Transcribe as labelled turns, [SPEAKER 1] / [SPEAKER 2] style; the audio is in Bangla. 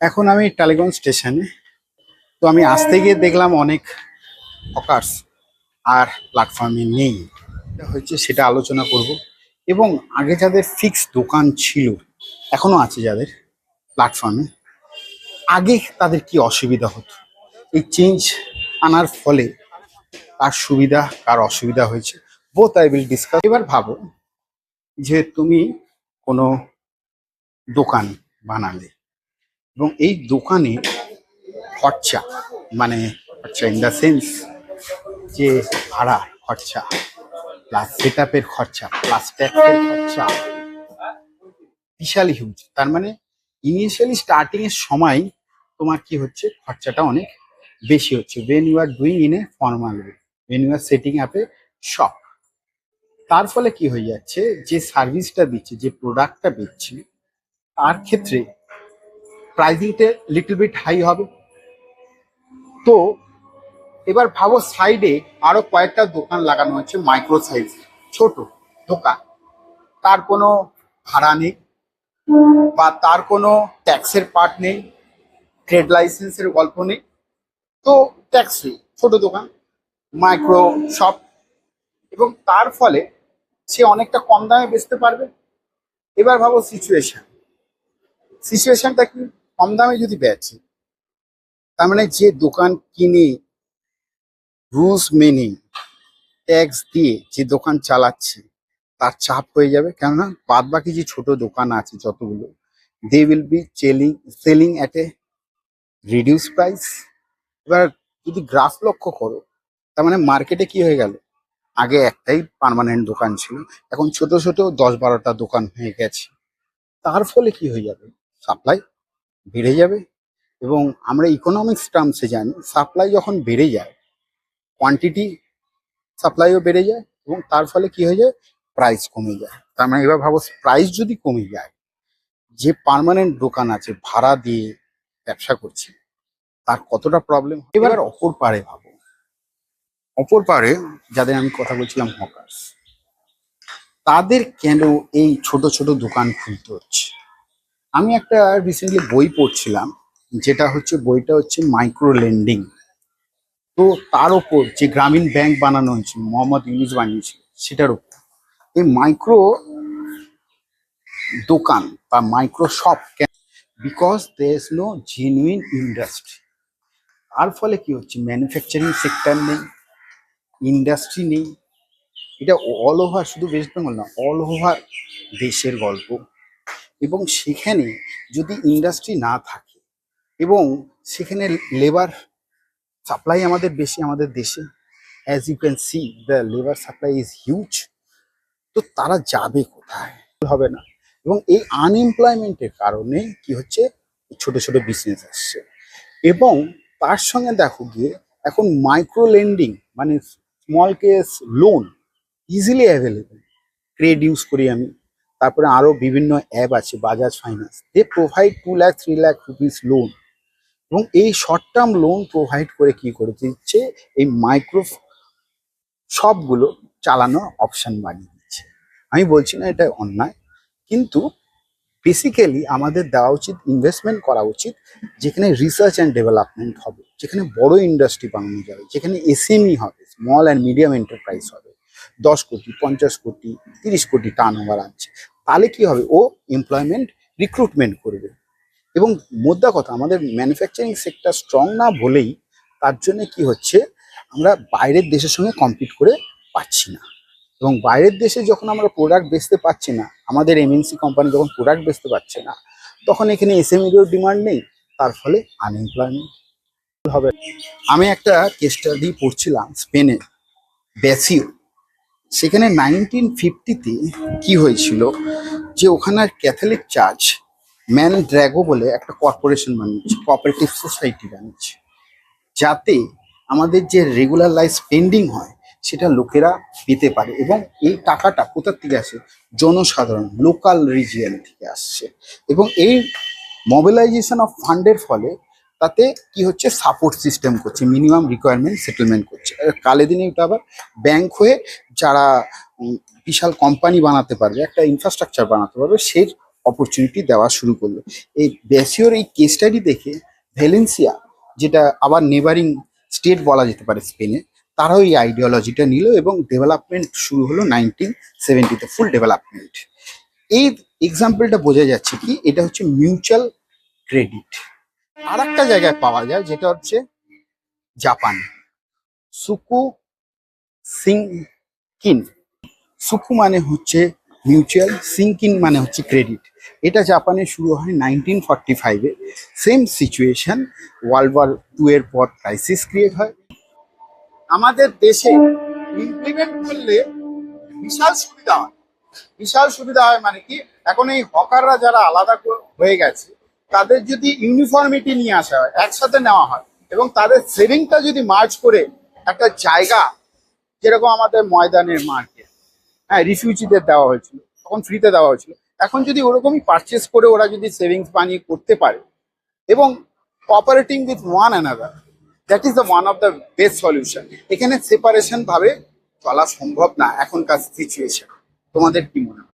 [SPEAKER 1] এখন আমি টালিগঞ্জ স্টেশনে। তো আমি আসতে গিয়ে দেখলাম অনেক হকার্স আর প্ল্যাটফর্মে নেই। এটা হচ্ছে সেটা আলোচনা করব। এবং আগে যাদের ফিক্স দোকান ছিল, এখনো আছে যাদের প্ল্যাটফর্মে, আগে তাদের কি অসুবিধা হতো, এই চেঞ্জ আনার ফলে কার সুবিধা কার অসুবিধা হয়েছে, বোথ আই উইল ডিসকাস। এবার ভাবো যে তুমি কোনো দোকান বানালে এবং এই দোকানে খরচা, মানে খরচা ইন দ্য সেন্স যে ভাড়া খরচা প্লাস সেট আপের খরচা প্লাস ট্যাক্সের খরচা বিশাল হিউজ। তার মানে ইনিশিয়ালি স্টার্টিং এর সময় তোমার কি হচ্ছে, খরচাটা অনেক বেশি হচ্ছে when you are doing in a formal way, when you are setting up a shop. তার ফলে কি হয়ে যাচ্ছে, যে সার্ভিসটা দিচ্ছে, যে প্রোডাক্টটা দিচ্ছে, তার ক্ষেত্রে প্রাইসিংটা লিটল বিট হাই হবে। তো এবার ভাবো সাইডে আরো কয়েকটা দোকান লাগানো হচ্ছে, মাইক্রো সাইজ ছোট দোকান, তার কোনো ভাড়া নেই বা তার কোনো ট্যাক্সের পার্ট নেই, ট্রেড লাইসেন্সের গল্প নেই। তো ট্যাক্স ফ্রি ছোট দোকান, মাইক্রো শপ, এবং তার ফলে সে অনেকটা কম দামে বেচতে পারবে। এবার ভাবো সিচুয়েশনটা কি, কম দামে যদি বেচে, তার মানে যে দোকান কিনে রুলস মেনে ট্যাক্স দিয়ে যে দোকান চালাচ্ছে তার চাপ হয়ে যাবে। কেননা বাদ বাকি যে ছোট দোকান আছে যতগুলো, they will be selling at a reduce price. এবার যদি গ্রাফ লক্ষ্য করো, তার মানে মার্কেটে কি হয়ে গেল, আগে একটাই পার্মানেন্ট দোকান ছিল, এখন ছোট ছোট 10-12টা দোকান হয়ে গেছে। তার ফলে কি হয়ে যাবে, সাপ্লাই বেড়ে যাবে। এবং আমরা ইকোনমিক্স টার্মসে জানি, সাপ্লাই যখন বেড়ে যায়, কোয়ান্টিটি সাপ্লাইও বেড়ে যায়, এবং তার ফলে কি হয়ে যায়, প্রাইস কমে যায়। তার মানে এবার ভাবো, প্রাইস যদি কমে যায়, যে পার্মানেন্ট দোকান আছে ভাড়া দিয়ে ব্যবসা করছে, তার কতটা প্রবলেম। এবার অপর পারে ভাবো, অপর পারে যাদের আমি কথা বলছিলাম হকার্স, তাদের কেন এই ছোট ছোট দোকান খুলতে হচ্ছে। আমি একটা রিসেন্টলি বই পড়ছিলাম, যেটা হচ্ছে বইটা হচ্ছে মাইক্রো লেন্ডিং। তো তার ওপর যে গ্রামীণ ব্যাংক বানানো হয়েছে, মোহাম্মদ ইউনুস বানিয়েছিল, সেটার উপর এই মাইক্রো দোকান বা micro shop, because there is no genuine industry. তার ফলে কি হচ্ছে, ম্যানুফ্যাকচারিং সেক্টর নেই, ইন্ডাস্ট্রি নেই। এটা অল ওভার, শুধু ওয়েস্ট বেঙ্গল না, অল ওভার দেশের গল্প। এবং সেখানে যদি ইন্ডাস্ট্রি না থাকে এবং সেখানে লেবার সাপ্লাই আমাদের বেশি, আমাদের দেশে as you can see the labour supply is huge. তো তারা যাবে কোথায়, হবে না। এবং এই আনএমপ্লয়মেন্টের কারণে কি হচ্ছে, ছোট ছোট বিজনেস আসছে। এবং তার সঙ্গে দেখো গিয়ে এখন মাইক্রো লেন্ডিং মানে small case loan easily available. Cred use করি আমি, তারপরে আরো বিভিন্ন অ্যাপ আছে, Bajaj finance, they provide 2 lakh 3 lakh rupees loan. এবং এই শর্ট টার্ম লোন প্রোভাইড করে কি করে দিচ্ছে, এই মাইক্রো সবগুলো চালানোর অপশন বানিয়ে দিচ্ছে। আমি বলছি না এটা অন্যায়, কিন্তু বেসিক্যালি আমাদের দেওয়া উচিত, ইনভেস্টমেন্ট করা উচিত যেখানে রিসার্চ অ্যান্ড ডেভেলপমেন্ট হবে, যেখানে বড় ইন্ডাস্ট্রি বানানো যাবে, যেখানে এসএমই হবে, স্মল অ্যান্ড মিডিয়াম এন্টারপ্রাইজ হবে। 10 কোটি 50 কোটি 30 কোটি টার্ন ওভার আছে, তাহলে কি হবে, ও এমপ্লয়মেন্ট রিক্রুটমেন্ট করবে। এবং মোদ্দা কথা, আমাদের ম্যানুফ্যাকচারিং সেক্টর স্ট্রং না বলেই তার জন্য কি হচ্ছে, আমরা বাইরের দেশের সঙ্গে কম্পিট করে পাচ্ছি না। এবং বাইরের দেশে যখন আমরা প্রোডাক্ট বেচতে পারছি না, আমাদের এমএনসি কোম্পানি যখন প্রোডাক্ট বেচতে পারছে না, তখন এখানে এসএমইরও ডিমান্ড নেই, তার ফলে আনএমপ্লয়মেন্ট হবে। আমি একটা কেস স্টাডি পড়ছিলাম স্পেনে, ব্যাসিও। সেখানে 1950-তে কি হয়েছিল, যে ওখানের ক্যাথলিক চার্চ ম্যান ড্র্যাগো বলে একটা কর্পোরেশন বানিয়েছে, কোঅপারেটিভ সোসাইটি বানিয়েছে, যাতে আমাদের যে রেগুলার লাইফ স্পেন্ডিং হয় সেটা লোকেরা পেতে পারে। এবং এই টাকাটা কোথার থেকে আসে, জনসাধারণ, লোকাল রিজিয়ন থেকে আসছে। এবং এই মোবিলাইজেশন অফ ফান্ডের ফলে তাতে কি হচ্ছে, সাপোর্ট সিস্টেম করছে, মিনিমাম রিকোয়ারমেন্ট সেটেলমেন্ট করছে। কালে দিনে এটা আবার ব্যাংক হয়ে যারা বিশাল কোম্পানি বানাতে পারবে, একটা ইনফ্রাস্ট্রাকচার বানাতে পারবে, সেই অপরচুনিটি দেওয়া শুরু করলো। এই বেসিওর এই কেস স্টাডি দেখে ভ্যালেন্সিয়া, যেটা আবার নেবারিং স্টেট বলা যেতে পারে স্পেনে, তারাও এই আইডিওলজিটা নিল এবং ডেভেলপমেন্ট শুরু হলো 1970-তে, ফুল ডেভেলপমেন্ট। এই এক্সাম্পলটা বোঝা যাচ্ছে কি এটা হচ্ছে মিউচুয়াল ক্রেডিট। আর একটা জায়গায় পাওয়া যায় যেটা হচ্ছে জাপান, সুকু সিংকিন। সুকু মানে হচ্ছে মিউচুয়াল, সিংকিন মানে হচ্ছে ক্রেডিট। এটা জাপানে শুরু হয় 1945-এ। সেম সিচুয়েশন, ওয়ার্ল্ড ওয়ার 2 এর পর ক্রাইসিস ক্রিয়েট হয়। আমাদের দেশে ইমপ্লিমেন্ট করলে বিশাল সুবিধা হয়। বিশাল সুবিধা হয় মানে কি, এখন এই হকাররা যারা আলাদা হয়ে গেছে তাদের যদি ইউনিফর্মিটি নিয়ে আসা হয়, একসাথে নেওয়া হয়, এবং তাদের সেভিংটা যদি মার্জ করে একটা জায়গা, যেরকম আমাদের ময়দানের মার্কেট, হ্যাঁ, রিফিউজিদের দেওয়া হয়েছিল, তখন ফ্রিতে দেওয়া হয়েছিল, এখন যদি ওরকমই পারচেস করে ওরা যদি সেভিংস বানিয়ে করতে পারে এবং cooperating with one another, that is the one of the best solution. এখানে সেপারেশন ভাবে চলা সম্ভব না এখনকার সিচুয়েশন। তোমাদের কি মনে হয়?